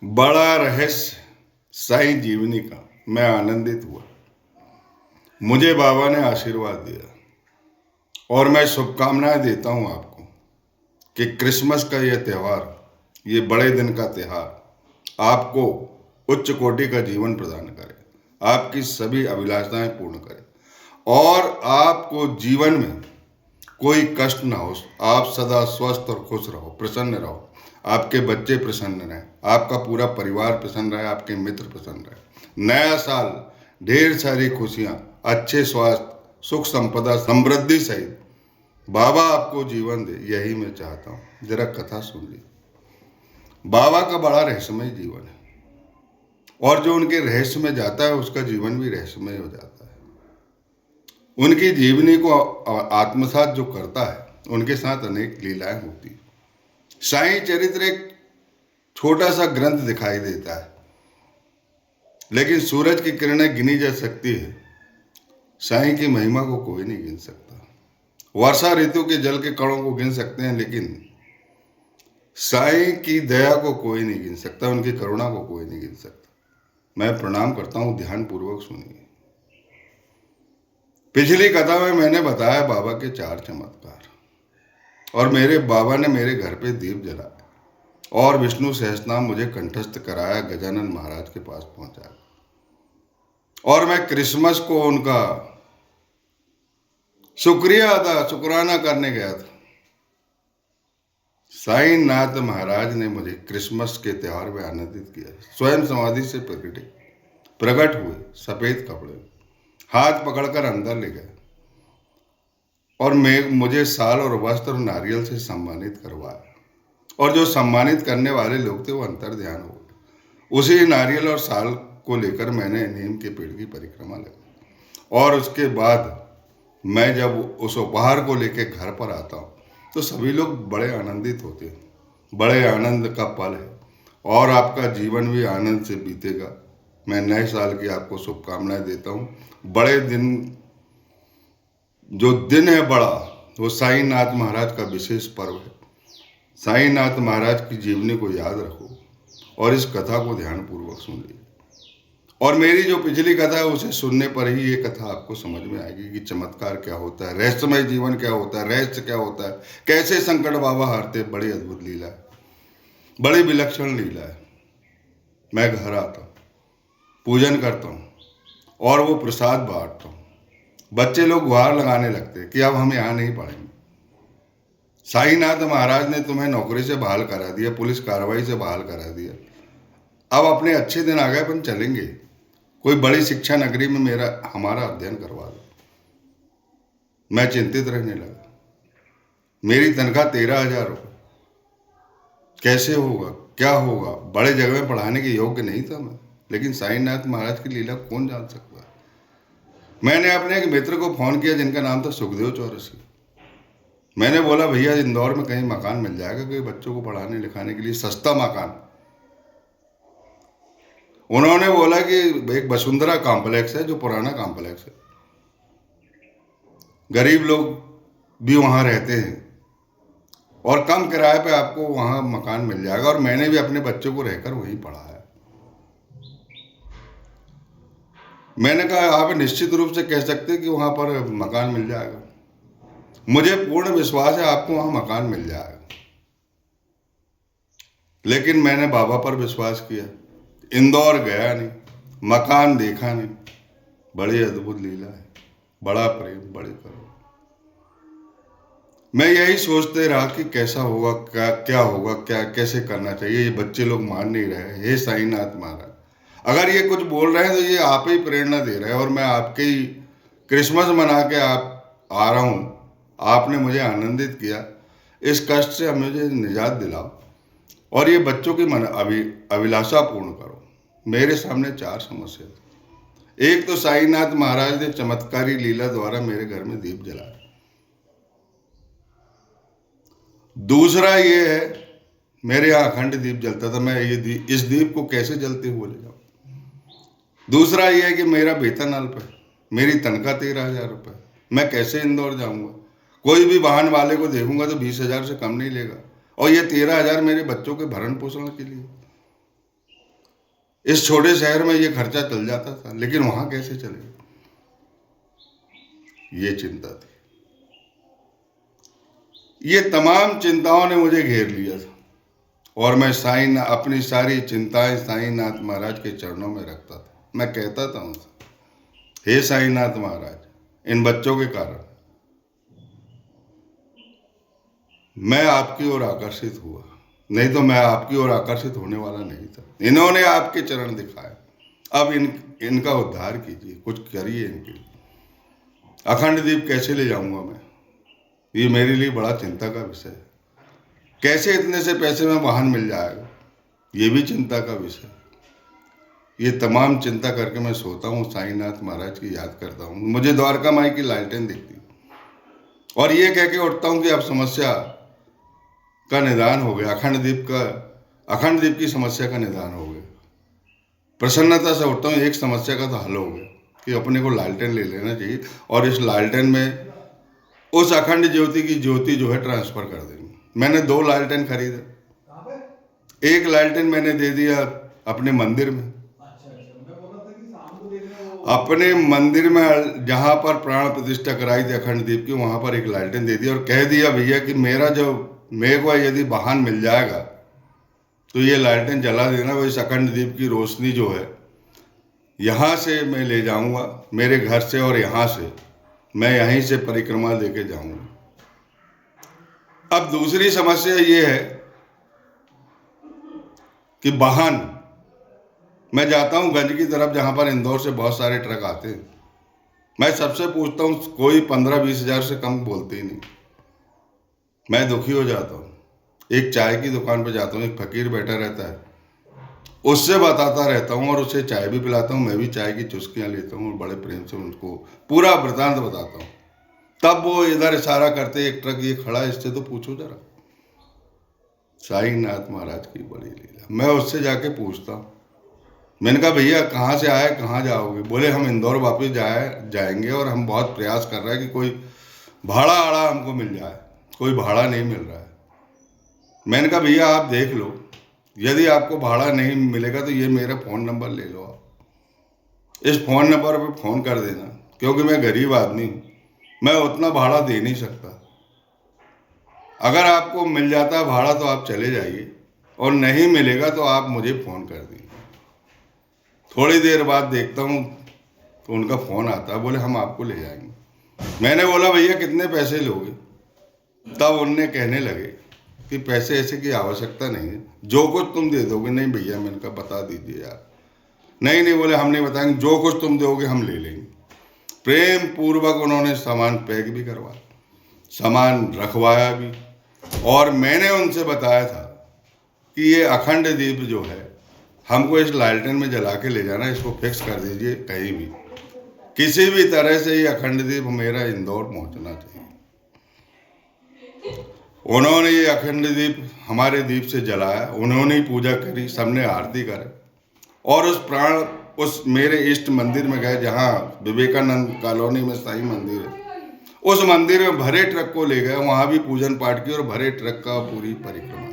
बड़ा रहस्य साईं जीवनी का मैं आनंदित हुआ। मुझे बाबा ने आशीर्वाद दिया और मैं शुभकामनाएं देता हूं आपको कि क्रिसमस का यह त्यौहार, ये बड़े दिन का त्यौहार आपको उच्च कोटि का जीवन प्रदान करे, आपकी सभी अभिलाषाएं पूर्ण करे और आपको जीवन में कोई कष्ट ना हो। आप सदा स्वस्थ और खुश रहो, प्रसन्न रहो, आपके बच्चे प्रसन्न रहें, आपका पूरा परिवार प्रसन्न रहे, आपके मित्र प्रसन्न रहे। नया साल ढेर सारी खुशियां, अच्छे स्वास्थ्य, सुख संपदा, समृद्धि सहित बाबा आपको जीवन दे, यही मैं चाहता हूँ। जरा कथा सुन ली। बाबा का बड़ा रहस्यमय जीवन है और जो उनके रहस्य में जाता है उसका जीवन भी रहस्यमय हो जाता है। उनकी जीवनी को आत्मसात जो करता है उनके साथ अनेक लीलाएं होती है। साईं चरित्र एक छोटा सा ग्रंथ दिखाई देता है, लेकिन सूरज की किरणें गिनी जा सकती है, साईं की महिमा को कोई नहीं गिन सकता। वर्षा ऋतु के जल के कणों को गिन सकते हैं, लेकिन साईं की दया को कोई नहीं गिन सकता, उनकी करुणा को कोई नहीं गिन सकता। मैं प्रणाम करता हूं, ध्यान पूर्वक सुनिए। पिछली कथा में मैंने बताया बाबा के 4 चमत्कार और मेरे बाबा ने मेरे घर पे दीप जलाया और विष्णु सहस्त्रनाम मुझे कंठस्थ कराया, गजानन महाराज के पास पहुंचाया और मैं क्रिसमस को उनका शुक्राना करने गया था। साईं नाथ महाराज ने मुझे क्रिसमस के त्योहार में आनंदित किया। स्वयं समाधि से प्रकट हुए, सफेद कपड़े, हाथ पकड़कर अंदर ले गए और मुझे साल और वस्त्र और नारियल से सम्मानित करवाया और जो सम्मानित करने वाले लोग थे वो अंतर ध्यान हो गए। उसी नारियल और साल को लेकर मैंने नीम के पेड़ की परिक्रमा लगाई और उसके बाद मैं जब उस उपहार को लेकर घर पर आता हूँ तो सभी लोग बड़े आनंदित होते हैं। बड़े आनंद का पल है और आपका जीवन भी आनंद से बीतेगा। मैं नए साल की आपको शुभकामनाएं देता हूँ। बड़े दिन, जो दिन है बड़ा, वो साईं नाथ महाराज का विशेष पर्व है। साईं नाथ महाराज की जीवनी को याद रखो और इस कथा को ध्यान पूर्वक सुन लीजिए और मेरी जो पिछली कथा है उसे सुनने पर ही ये कथा आपको समझ में आएगी कि चमत्कार क्या होता है, रहस्यमय जीवन क्या होता है, रहस्य क्या होता है, कैसे संकट बाबा हारते। बड़ी अद्भुत लीला है, बड़ी विलक्षण लीला है। मैं घर आता हूँ, पूजन करता हूँ और वो प्रसाद बांटता हूँ। बच्चे लोग गुहार लगाने लगते हैं कि अब हम यहाँ नहीं पढ़ेंगे। साईनाथ महाराज ने तुम्हें नौकरी से बहाल करा दिया, पुलिस कार्रवाई से बहाल करा दिया, अब अपने अच्छे दिन आ गए, अपन चलेंगे, कोई बड़ी शिक्षा नगरी में हमारा अध्ययन करवा दो। मैं चिंतित रहने लगा। मेरी तनख्वाह 13,000 रुपये, कैसे होगा, क्या होगा। बड़े जगह में पढ़ाने के योग्य नहीं था मैं, लेकिन साईनाथ महाराज की लीला कौन जान सकता है। मैंने अपने एक मित्र को फोन किया जिनका नाम था सुखदेव चौरसी। मैंने बोला भैया इंदौर में कहीं मकान मिल जाएगा कोई बच्चों को पढ़ाने लिखाने के लिए, सस्ता मकान। उन्होंने बोला कि एक वसुंधरा कॉम्प्लेक्स है जो पुराना कॉम्प्लेक्स है, गरीब लोग भी वहाँ रहते हैं और कम किराए पे आपको वहाँ मकान मिल जाएगा। और मैंने भी अपने बच्चों को रहकर वहीं पढ़ा है। मैंने कहा आप निश्चित रूप से कह सकते हैं कि वहाँ पर मकान मिल जाएगा, मुझे पूर्ण विश्वास है आपको वहाँ मकान मिल जाएगा। लेकिन मैंने बाबा पर विश्वास किया, इंदौर गया नहीं, मकान देखा नहीं। बड़ी अद्भुत लीला है, बड़ा प्रेम, बड़ी करुणा। मैं यही सोचते रहा कि कैसा होगा, क्या होगा, क्या कैसे करना चाहिए। ये बच्चे लोग मान नहीं रहे। हे साईनाथ महाराज, अगर ये कुछ बोल रहे हैं तो ये आप ही प्रेरणा दे रहे हैं और मैं आपके ही क्रिसमस मना के आ रहा हूँ। आपने मुझे आनंदित किया, इस कष्ट से मुझे निजात दिलाओ और ये बच्चों की अभिलाषा पूर्ण करो। मेरे सामने 4 समस्या थी। एक तो साईनाथ महाराज ने चमत्कारी लीला द्वारा मेरे घर में दीप जलाया। दूसरा ये है, मेरे यहाँ अखंड दीप जलता था, मैं इस दीप को कैसे जलते हुए ले जाऊँ। दूसरा ये है कि मेरा वेतन अल्प है, मेरी तनख्वाह 13,000 रुपये, मैं कैसे इंदौर जाऊँगा। कोई भी वाहन वाले को देखूंगा तो 20,000 से कम नहीं लेगा और ये 13,000 मेरे बच्चों के भरण पोषण के लिए। इस छोटे शहर में ये खर्चा चल जाता था, लेकिन वहां कैसे चलेगा, ये चिंता थी। ये तमाम चिंताओं ने मुझे घेर लिया था और मैं अपनी सारी चिंताएं साईनाथ महाराज के चरणों में रखता था। मैं कहता था उनसे, हे साईनाथ महाराज, इन बच्चों के कारण मैं आपकी ओर आकर्षित हुआ, नहीं तो मैं आपकी ओर आकर्षित होने वाला नहीं था। इन्होंने आपके चरण दिखाए, अब इनका उद्धार कीजिए, कुछ करिए इनके लिए। अखंड दीप कैसे ले जाऊंगा मैं, ये मेरे लिए बड़ा चिंता का विषय है। कैसे इतने से पैसे में वाहन मिल जाएगा, ये भी चिंता का विषय है। ये तमाम चिंता करके मैं सोता हूँ, साईनाथ महाराज की याद करता हूँ, मुझे द्वारका माई की लालटेन दिखती और ये कह के उठता हूँ कि अब समस्या का निदान हो गया, अखंड दीप की समस्या का निदान हो गया। प्रसन्नता से उठता हूँ, एक समस्या का तो हल हो गया कि अपने को लालटेन ले लेना चाहिए और इस लालटेन में उस अखंड ज्योति की ज्योति जो है ट्रांसफर कर देंगे। मैंने 2 लालटेन खरीदे, एक लालटेन मैंने दे दिया अपने मंदिर में, अपने मंदिर में जहाँ पर प्राण प्रतिष्ठा कराई थी अखंड दीप की, वहाँ पर एक लालटेन दे दिया और कह दिया भैया कि मेरे को यदि वाहन मिल जाएगा तो ये लालटेन जला देना, वो इस अखंड दीप की रोशनी जो है यहाँ से मैं ले जाऊँगा मेरे घर से, और यहाँ से मैं यहीं से परिक्रमा लेके जाऊँगा। अब दूसरी समस्या ये है कि वाहन, मैं जाता हूँ गंज की तरफ जहाँ पर इंदौर से बहुत सारे ट्रक आते हैं, मैं सबसे पूछता हूँ, कोई 15-20 हज़ार से कम बोलते ही नहीं। मैं दुखी हो जाता हूँ। एक चाय की दुकान पे जाता हूँ, एक फकीर बैठा रहता है, उससे बताता रहता हूँ और उसे चाय भी पिलाता हूँ, मैं भी चाय की चुस्कियाँ लेता हूँ और बड़े प्रेम से उनको पूरा वृतांत बताता हूँ। तब वो इधर इशारा करते, एक ट्रक ये खड़ा है, इससे तो पूछो जरा। साईनाथ महाराज की बड़ी लीला। मैं उससे जाके पूछता हूँ, मैंने कहा भैया कहाँ से आए, कहाँ जाओगे? बोले हम इंदौर वापस जाएंगे और हम बहुत प्रयास कर रहे हैं कि कोई भाड़ा आड़ा हमको मिल जाए, कोई भाड़ा नहीं मिल रहा है। मैंने कहा भैया आप देख लो, यदि आपको भाड़ा नहीं मिलेगा तो ये मेरा फ़ोन नंबर ले लो, आप इस फ़ोन नंबर पर फ़ोन कर देना, क्योंकि मैं गरीब आदमी हूँ, मैं उतना भाड़ा दे नहीं सकता। अगर आपको मिल जाता भाड़ा तो आप चले जाइए, और नहीं मिलेगा तो आप मुझे फ़ोन कर दीजिए। थोड़ी देर बाद देखता हूँ तो उनका फ़ोन आता है, बोले हम आपको ले जाएंगे। मैंने बोला भैया कितने पैसे लोगे? तब उनने कहने लगे कि पैसे ऐसे की आवश्यकता नहीं है, जो कुछ तुम दे दोगे। नहीं भैया, मैंने कहा बता दीजिए यार। नहीं, बोले हम नहीं बताएंगे, जो कुछ तुम दोगे हम ले लेंगे। प्रेम पूर्वक उन्होंने सामान पैक भी करवाया, सामान रखवाया भी, और मैंने उनसे बताया था कि ये अखंड दीप जो है हमको इस लालटेन में जला के ले जाना, इसको फिक्स कर दीजिए कहीं भी, किसी भी तरह से ये अखंड दीप मेरा इंदौर पहुंचना चाहिए। उन्होंने ये अखंड दीप हमारे दीप से जलाया, उन्होंने ही पूजा करी, सबने आरती करे, और उस मेरे इष्ट मंदिर में गए जहाँ विवेकानंद कॉलोनी में साईं मंदिर है, उस मंदिर में भरे ट्रक को ले गए, वहाँ भी पूजन पाठ किया और भरे ट्रक का पूरी परिक्रमा,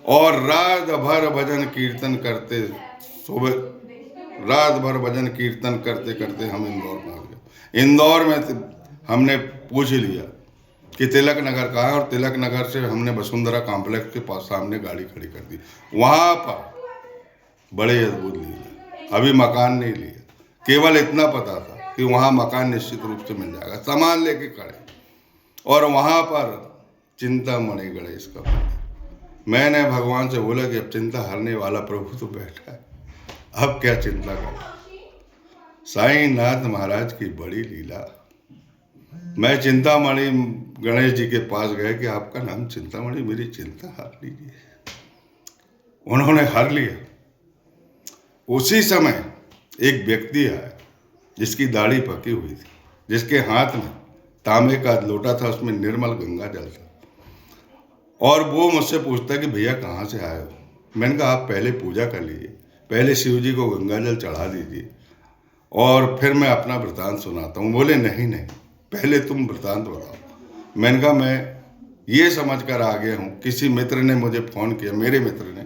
और रात भर भजन कीर्तन करते, रात भर भजन कीर्तन करते करते हम इंदौर पहुँच गए। इंदौर में हमने पूछ लिया कि तिलक नगर कहाँ है, और तिलक नगर से हमने वसुंधरा कॉम्प्लेक्स के पास सामने गाड़ी खड़ी कर दी। वहाँ पर बड़े अद्भुत लिया, अभी मकान नहीं लिया, केवल इतना पता था कि वहाँ मकान निश्चित रूप से मिल जाएगा, सामान लेके खड़े, और वहाँ पर चिंतामणि गणेश का मंदिर। मैंने भगवान से बोला कि अब चिंता हरने वाला प्रभु तो बैठा है, अब क्या चिंता करें। साईनाथ महाराज की बड़ी लीला। मैं चिंतामणि गणेश जी के पास गए कि आपका नाम चिंतामणि, मेरी चिंता हर लीजिए। उन्होंने हर लिया। उसी समय एक व्यक्ति आया जिसकी दाढ़ी पकी हुई थी, जिसके हाथ में तांबे का लोटा था, उसमें निर्मल गंगा जल था, और वो मुझसे पूछता कि भैया कहाँ से आए हो? मैंने कहा आप पहले पूजा कर लीजिए, पहले शिव जी को गंगा जल चढ़ा दीजिए, और फिर मैं अपना वृतांत सुनाता हूँ। बोले नहीं, पहले तुम वृतांत बताओ। मैंने कहा मैं ये समझ कर आ गया हूँ, किसी मित्र ने मुझे फ़ोन किया, मेरे मित्र ने,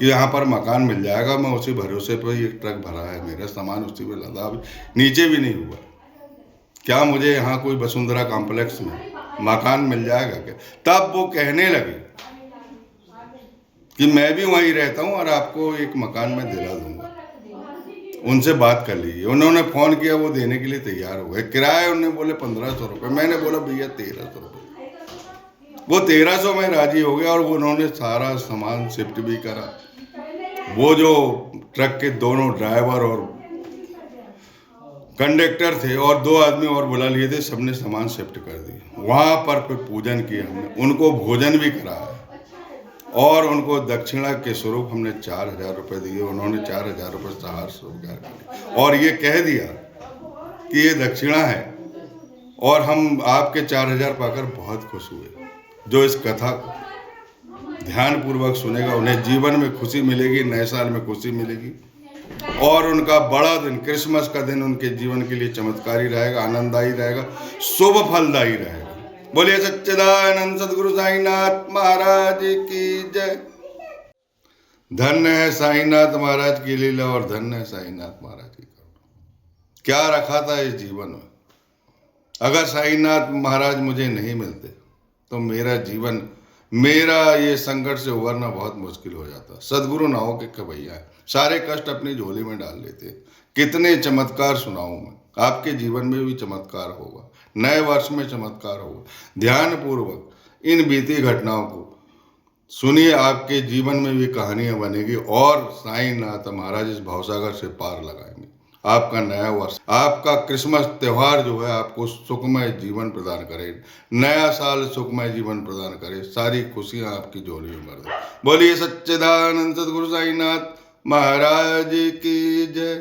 कि यहाँ पर मकान मिल जाएगा। मैं उसी भरोसे पर ये ट्रक भरा है, मेरा सामान उसी में लदा, अभी नीचे भी नहीं हुआ। क्या मुझे यहाँ कोई वसुंधरा कॉम्प्लेक्स में मकान मिल जाएगा क्या? तब वो कहने लगे कि मैं भी वहीं रहता हूँ और आपको एक मकान में दिला दूंगा, उनसे बात कर लीजिए। उन्होंने फ़ोन किया, वो देने के लिए तैयार हो गए। किराया उन्होंने बोले 1500 रुपये। मैंने बोला भैया 1300 रुपये। वो 1300 में राजी हो गया और वो उन्होंने सारा सामान शिफ्ट भी करा। वो जो ट्रक के दोनों ड्राइवर और कंडक्टर थे और 2 आदमी और बुला लिए थे, सबने सामान शिफ्ट कर दिया। वहाँ पर फिर पूजन किया हमने, उनको भोजन भी कराया और उनको दक्षिणा के स्वरूप हमने 4000 रुपये दिए। उन्होंने 4000 रुपये सहार स्वीकार कर और ये कह दिया कि ये दक्षिणा है और हम आपके 4000 पाकर बहुत खुश हुए। जो इस कथा को ध्यानपूर्वक सुनेगा उन्हें जीवन में खुशी मिलेगी, नए साल में खुशी मिलेगी और उनका बड़ा दिन, क्रिसमस का दिन उनके जीवन के लिए चमत्कारी रहेगा, आनंददायी रहेगा, शुभ फलदायी रहेगा। बोलिए सच्चिदानंद सदगुरु साईनाथ महाराज की जय। धन्य है साईनाथ महाराज की लीला और धन्य है साईनाथ महाराज की करुणा। क्या रखा था इस जीवन में। अगर साईनाथ महाराज मुझे नहीं मिलते तो मेरा जीवन, मेरा ये संकट से उबरना बहुत मुश्किल हो जाता। सदगुरु नाव के कवैया है, सारे कष्ट अपनी झोली में डाल लेते। कितने चमत्कार सुनाऊं मैं, आपके जीवन में भी चमत्कार होगा, नए वर्ष में चमत्कार होगा। ध्यानपूर्वक इन बीती घटनाओं को सुनिए, आपके जीवन में भी कहानियां बनेगी और साईनाथ महाराज इस भवसागर से पार लगाएंगे। आपका नया वर्ष, आपका क्रिसमस त्यौहार जो है आपको सुखमय जीवन प्रदान करे, नया साल सुखमय जीवन प्रदान करे, सारी खुशियां आपकी झोली में भर दे। बोलिए सच्चिदानंद सदगुरु साईनाथ महाराज की जय।